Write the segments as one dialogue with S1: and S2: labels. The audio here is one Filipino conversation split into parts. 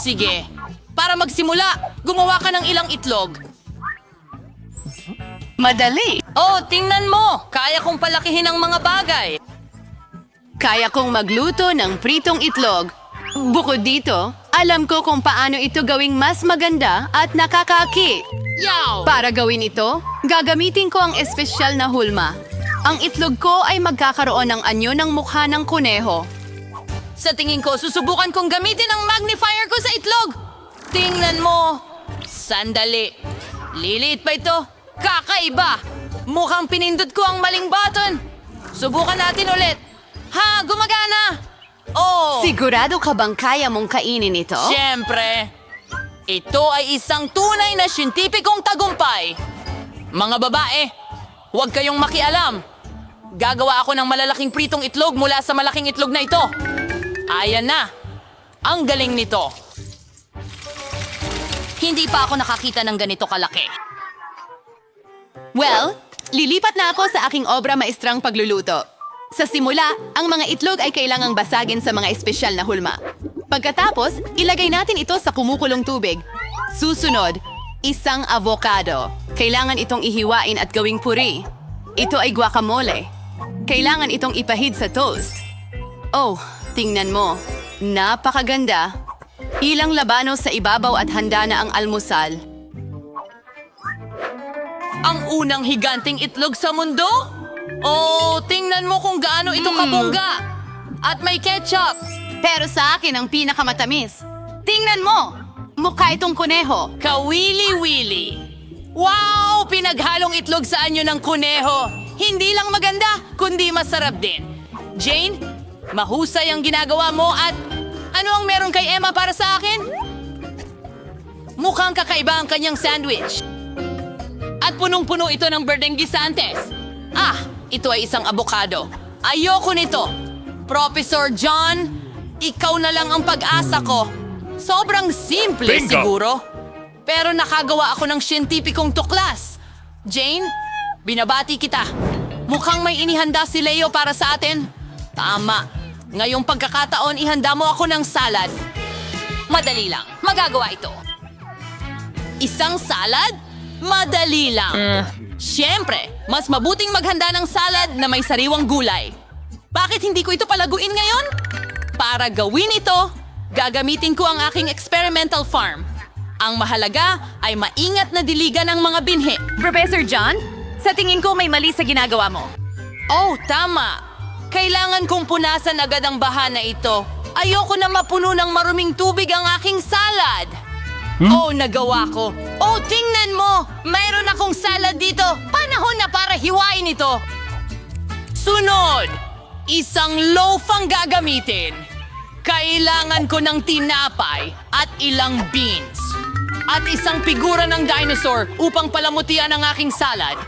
S1: sige. Para magsimula, gumawa ka ng ilang itlog.
S2: Madali.
S1: Oh, tingnan mo! Kaya kong palakihin ang mga bagay.
S2: Kaya kong magluto ng pritong itlog. Bukod dito, alam ko kung paano ito gawing mas maganda at nakakaaki.
S1: Yaw!
S2: Para gawin ito, gagamitin ko ang espesyal na hulma. Ang itlog ko ay magkakaroon ng anyo ng mukha ng kuneho.
S1: Sa tingin ko, susubukan kong gamitin ang magnifier ko sa itlog. Tingnan mo. Sandali. Liliit pa ito. Kakaiba. Mukhang pinindot ko ang maling button. Subukan natin ulit. Ha, gumagana. Oh,
S2: Sigurado ka bang kaya mong kainin ito?
S1: siyempre. Ito ay isang tunay na siyentipikong tagumpay. Mga babae, huwag kayong makialam. Gagawa ako ng malalaking pritong itlog mula sa malaking itlog na ito. Ayan na. Ang galing nito. Hindi pa ako nakakita ng ganito kalaki.
S2: Well, lilipat na ako sa aking obra maestrang pagluluto. Sa simula, ang mga itlog ay kailangang basagin sa mga espesyal na hulma. Pagkatapos, ilagay natin ito sa kumukulong tubig. Susunod, isang avocado. Kailangan itong ihiwain at gawing puri. Ito ay guacamole. Kailangan itong ipahid sa toast. Oh, tingnan mo. Napakaganda. Ilang labano sa ibabaw at handa na ang almusal.
S1: Ang unang higanting itlog sa mundo? Oh, tingnan mo kung gaano ito kabongga. At may ketchup.
S2: Pero sa akin ang pinakamatamis. Tingnan mo! Mukha itong kuneho.
S1: Kawili-wili. Wow! Pinaghalong itlog sa anyo ng kuneho. Hindi lang maganda, kundi masarap din. Jane, mahusay ang ginagawa mo at ano ang meron kay Emma para sa akin? Mukhang kakaiba ang kanyang sandwich. At punong-puno ito ng berdeng gisantes. Ah, ito ay isang abokado. Ayoko nito. Professor John, ikaw na lang ang pag-asa ko. Sobrang simple
S3: Bingo!
S1: siguro. Pero nakagawa ako ng siyentipikong tuklas. Jane, binabati kita. Mukhang may inihanda si Leo para sa atin. Tama. Ngayong pagkakataon, ihanda mo ako ng salad. Madali lang. Magagawa ito. Isang salad? Madali lang. Siyempre, mas mabuting maghanda ng salad na may sariwang gulay. Bakit hindi ko ito palaguin ngayon? Para gawin ito, gagamitin ko ang aking experimental farm. Ang mahalaga ay maingat na diligan ng mga binhi.
S2: Professor John, sa tingin ko may mali sa ginagawa mo.
S1: Oh, tama. Kailangan kong punasan agad ang baha na ito. Ayoko na mapuno ng maruming tubig ang aking salad. Oh, nagawa ko. Oh, tingnan mo! Mayroon akong salad dito. Panahon na para hiwain ito. Sunod! Isang loaf ang gagamitin. Kailangan ko ng tinapay at ilang beans. At isang figura ng dinosaur upang palamutian ang aking salad.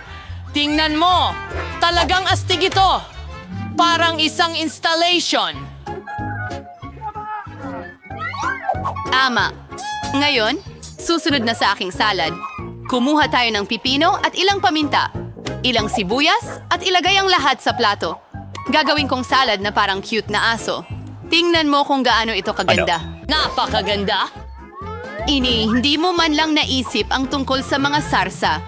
S1: Tingnan mo! Talagang astig ito. Parang isang installation.
S2: Ama. Ngayon, susunod na sa aking salad. Kumuha tayo ng pipino at ilang paminta, ilang sibuyas at ilagay ang lahat sa plato. Gagawin kong salad na parang cute na aso. Tingnan mo kung gaano ito kaganda.
S1: Napakaganda.
S2: Hindi mo man lang naisip ang tungkol sa mga sarsa.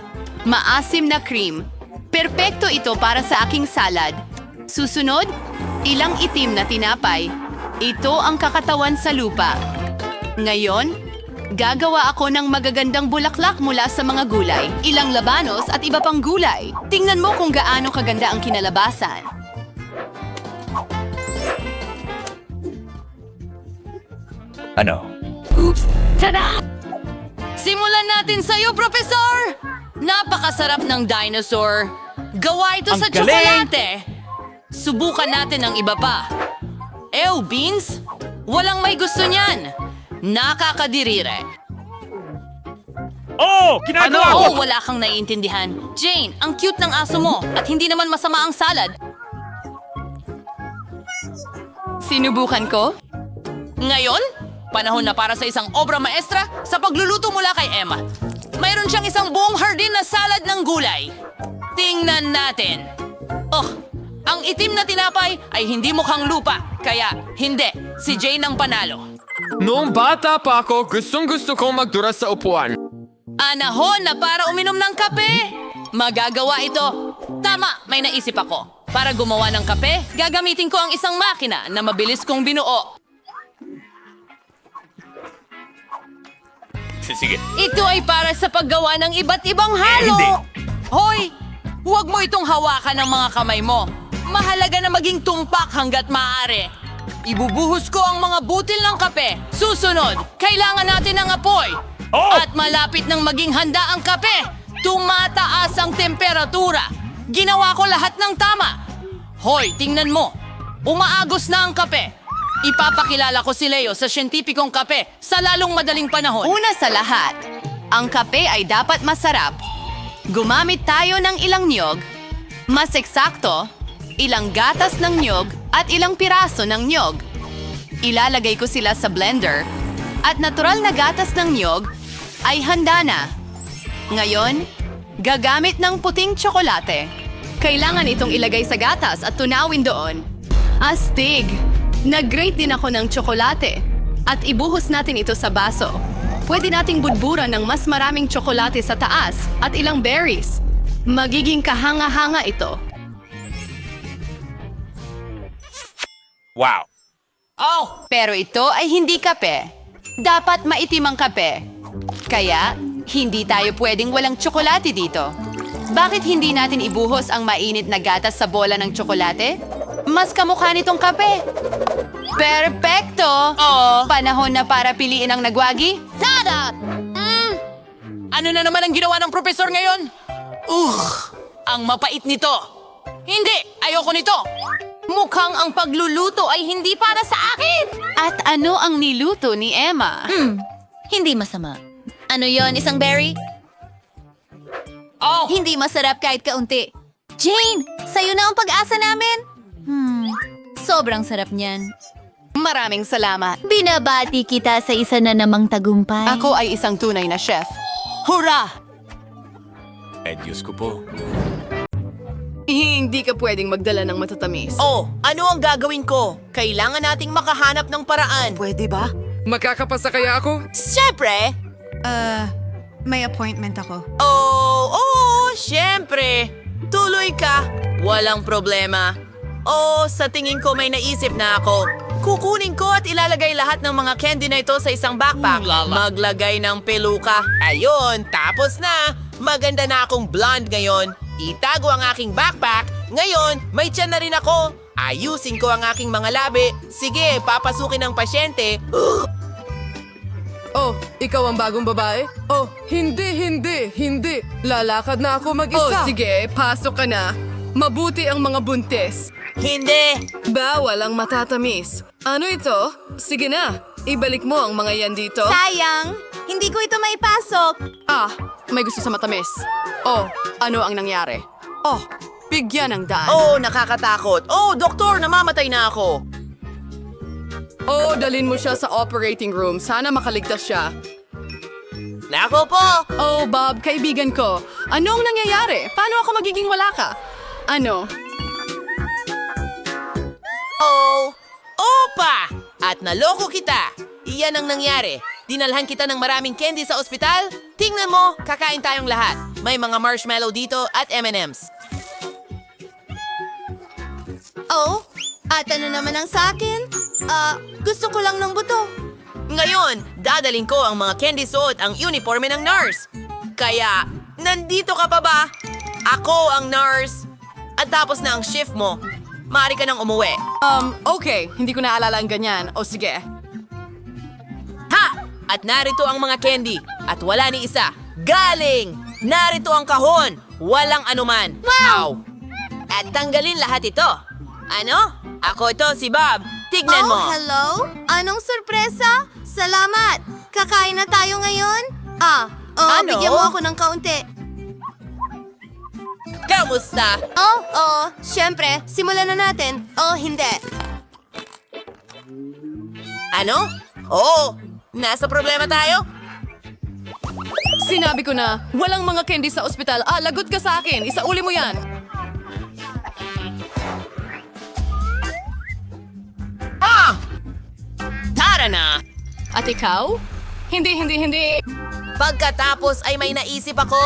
S2: Maasim na cream. Perpekto ito para sa aking salad. Susunod, ilang itim na tinapay. Ito ang kakatawan sa lupa. Ngayon, gagawa ako ng magagandang bulaklak mula sa mga gulay, ilang labanos at iba pang gulay. Tingnan mo kung gaano kaganda ang kinalabasan.
S3: Ano?
S1: Simulan natin sa'yo, Professor! Napakasarap ng dinosaur. Gawa ito
S3: Ang
S1: sa
S3: galing!
S1: tsokolate. Subukan natin ang iba pa. Ew, beans? Walang may gusto niyan. Nakakadirire.
S3: Oh! Ginagawa ko!
S1: Oh, wala kang naiintindihan. Jane, ang cute ng aso mo at hindi naman masama ang salad.
S2: Sinubukan ko?
S1: Ngayon, panahon na para sa isang obra maestra sa pagluluto mula kay Emma. Mayroon siyang isang buong hardin na salad ng gulay. Tingnan natin. Oh, ang itim na tinapay ay hindi mukhang lupa, kaya hindi, si Jane ang panalo.
S4: Noong bata pa ako, gustong-gusto kong magdura sa upuan.
S1: Anahon na para uminom ng kape. Magagawa ito. Tama, may naisip ako. Para gumawa ng kape, gagamitin ko ang isang makina na mabilis kong binuo.
S3: Sige.
S1: Ito ay para sa paggawa ng iba't ibang halo.
S3: hindi.
S1: Hoy, huwag mo itong hawakan ng mga kamay mo. Mahalaga na maging tumpak hanggat maaari. Ibubuhos ko ang mga butil ng kape. Susunod, kailangan natin ng apoy.
S3: Oh!
S1: At malapit nang maging handa ang kape, tumataas ang temperatura. Ginawa ko lahat ng tama. Hoy, tingnan mo. Umaagos na ang kape. Ipapakilala ko si Leo sa siyentipikong kape sa lalong madaling panahon.
S2: Una sa lahat, ang kape ay dapat masarap. Gumamit tayo ng ilang niyog, mas eksakto, ilang gatas ng niyog at ilang piraso ng niyog. Ilalagay ko sila sa blender at natural na gatas ng niyog ay handa na. Ngayon, gagamit ng puting tsokolate. Kailangan itong ilagay sa gatas at tunawin doon. Astig! Nag-grate din ako ng tsokolate at ibuhos natin ito sa baso. Pwede nating budburan ng mas maraming tsokolate sa taas at ilang berries. Magiging kahanga-hanga ito.
S3: Wow.
S1: Oh,
S2: Pero ito ay hindi kape. Dapat maitim ang kape. Kaya, hindi tayo pwedeng walang tsokolate dito. Bakit hindi natin ibuhos ang mainit na gatas sa bola ng tsokolate? Mas kamukha nitong kape. Perpekto!
S1: Oo.
S2: Panahon na para piliin ang nagwagi?
S1: tada! Ano na naman ang ginawa ng profesor ngayon? Ang mapait nito. Hindi, ayoko nito. Mukhang ang pagluluto ay hindi para sa akin.
S2: At ano ang niluto ni Emma?
S5: Hindi masama. Ano yon, isang berry?
S1: Oh,
S5: Hindi masarap kahit kaunti. Jane, sa'yo na ang pag-asa namin. Sobrang sarap niyan.
S2: Maraming salamat.
S5: Binabati kita sa isa na namang tagumpay.
S2: Ako ay isang tunay na chef. Hurra!
S3: Diyos ko po.
S2: Hindi ka pwedeng magdala ng matatamis.
S6: Oh, ano ang gagawin ko? Kailangan nating makahanap ng paraan.
S2: Pwede ba?
S4: Makakapasa kaya ako?
S6: Siyempre!
S2: May appointment ako.
S6: Siyempre! Tuloy ka! Walang problema. Oh, sa tingin ko may naisip na ako. Kukunin ko at ilalagay lahat ng mga candy na ito sa isang backpack. Maglagay ng peluka. Ayun, tapos na. Maganda na akong blonde ngayon. Itago ang aking backpack. Ngayon, may tiyan na rin ako. Ayusin ko ang aking mga labi. Sige, papasukin ng pasyente.
S7: Oh, ikaw ang bagong babae? Oh, hindi. Lalakad na ako mag-isa. Oh, sige, pasok ka na. Mabuti ang mga buntis.
S6: Hindi!
S7: Bawal ang matatamis. Ano ito? Sige na, ibalik mo ang mga yan dito.
S5: Sayang, hindi ko ito maipasok.
S2: Ah, may gusto sa matamis. Oh, ano ang nangyari? Oh, bigyan ng daan.
S6: Oh, nakakatakot. Oh, doktor, namamatay na ako.
S7: Oh, dalin mo siya sa operating room. Sana makaligtas siya.
S6: Nako po!
S7: Oh, Bob, kaibigan ko. Anong nangyayari? Paano ako magiging wala ka? Ano?
S6: Oh! Opa! At naloko kita! Iyan ang nangyari. Dinalhan kita ng maraming candy sa ospital. Tingnan mo, kakain tayong lahat. May mga marshmallow dito at M&M's.
S5: Oh, at ano naman ang sa akin? Gusto ko lang ng buto.
S6: Ngayon, dadaling ko ang mga candy suot ang uniforme ng nurse. Kaya, nandito ka pa ba? Ako ang nurse. At tapos na ang shift mo. Maaari ka nang umuwi.
S7: Okay. Hindi ko naalala ang ganyan. O sige.
S6: Ha! At narito ang mga candy. At wala ni isa. Galing! Narito ang kahon. Walang anuman. Wow! At tanggalin lahat ito. Ano? Ako ito, si Bob. Tignan mo.
S5: Hello? Anong sorpresa? Salamat! Kakain na tayo ngayon?
S6: Ano?
S5: Bigyan mo ako ng kaunti.
S6: Kamusta?
S5: Siyempre, simulan na natin. Hindi.
S6: Ano? Oo. Nasa problema tayo?
S7: Sinabi ko na, walang mga candy sa ospital. Lagot ka sa akin. Isauli mo yan.
S6: Tara na!
S7: At ikaw? Hindi.
S6: Pagkatapos ay may naisip ako.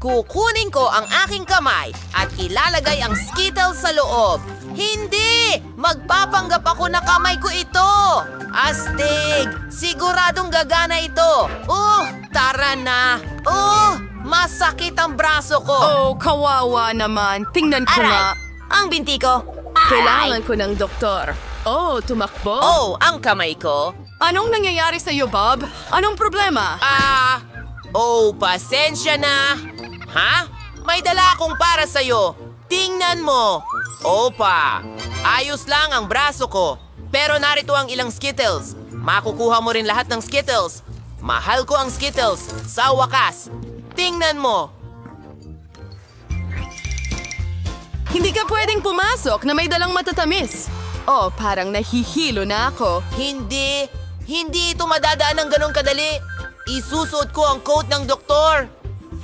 S6: Kukunin ko ang aking kamay at ilalagay ang Skittles sa loob. Hindi! Magpapanggap ako na kamay ko ito! Astig! Siguradong gagana ito! Tara na! Masakit ang braso ko!
S7: Oh, kawawa naman. Tingnan ko nga.
S6: Ang binti ko!
S7: Kailangan ko ng doktor. Oh, tumakbo?
S6: Ang kamay ko!
S7: Anong nangyayari sa iyo, Bob? Anong problema?
S6: Pasensya na! Ha? May dala akong para sa'yo. Tingnan mo. Opa, ayos lang ang braso ko. Pero narito ang ilang Skittles. Makukuha mo rin lahat ng Skittles. Mahal ko ang Skittles. Sa wakas. Tingnan mo.
S7: Hindi ka pwedeng pumasok na may dalang matatamis. Oh, parang nahihilo na ako.
S6: Hindi ito madadaan ng ganong kadali. Isusuot ko ang coat ng doktor.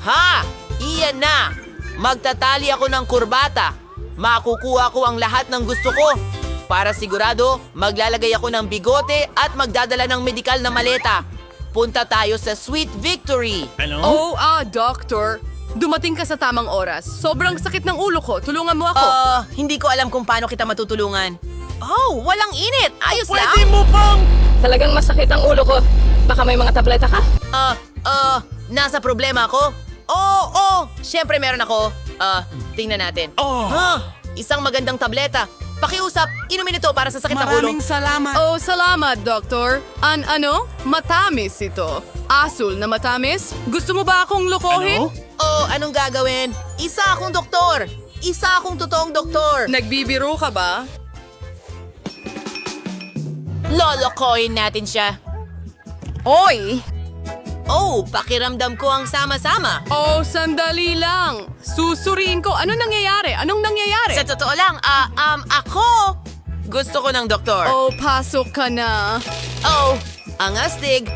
S6: Ha! Iyan na! Magtatali ako ng kurbata. Makukuha ko ang lahat ng gusto ko. Para sigurado, maglalagay ako ng bigote at magdadala ng medikal na maleta. Punta tayo sa Sweet Victory.
S7: Doctor. Dumating ka sa tamang oras. Sobrang sakit ng ulo ko. Tulungan mo ako.
S6: Hindi ko alam kung paano kita matutulungan. Walang init. Ayos lang.
S8: Talagang masakit ang ulo ko. Baka may mga tableta ka?
S6: Nasa problema ako? Siyempre meron ako. Tingnan natin. Isang magandang tableta. Pakiusap, inumin ito para sa sakit ng ulo.
S7: Oh, salamat, Doktor. Matamis ito. Asul na matamis? Gusto mo ba akong lokohin?
S6: Anong gagawin? Isa akong doktor. Isa akong totoong doktor.
S7: Nagbibiro ka ba?
S6: Lolokohin natin siya.
S7: Oy!
S6: Pakiramdam ko ang sama-sama.
S7: Oh, sandali lang. Susuriin ko. Anong nangyayari?
S6: Sa totoo lang, ako gusto ko ng doktor.
S7: Oh, pasok ka na.
S6: Ang astig.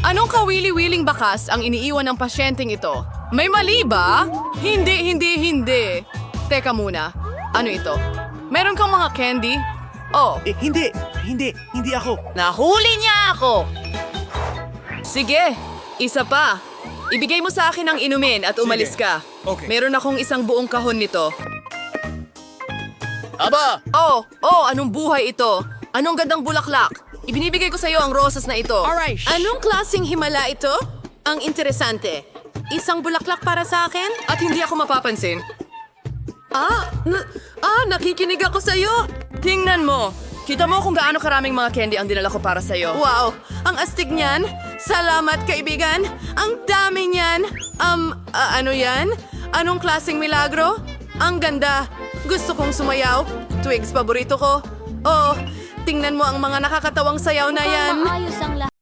S7: Anong kawili-wiling bakas ang iniiwan ng pasyenteng ito? May mali ba? Hindi. Teka muna. Ano ito? Meron kang mga candy?
S9: Hindi ako.
S6: Nahuli niya ako.
S7: Sige, isa pa. Ibigay mo sa akin ang inumin at umalis ka.
S9: Okay.
S7: Meron akong isang buong kahon nito.
S6: Aba!
S7: Anong buhay ito? Anong gandang bulaklak? Ibinibigay ko sa iyo ang rosas na ito.
S9: Alright.
S7: Anong klaseng himala ito? Ang interesante. Isang bulaklak para sa akin? At hindi ako mapapansin. Nakikinig ako sa iyo. Tingnan mo. Kita mo kung gaano karaming mga candy ang dinala ko para sa iyo. Wow, ang astig niyan. Salamat, kaibigan. Ang dami niyan. Ano yan? Anong klaseng milagro? Ang ganda. Gusto kong sumayaw. Twigs, paborito ko. Tingnan mo ang mga nakakatawang sayaw na yan.
S5: Maayos ang lahat.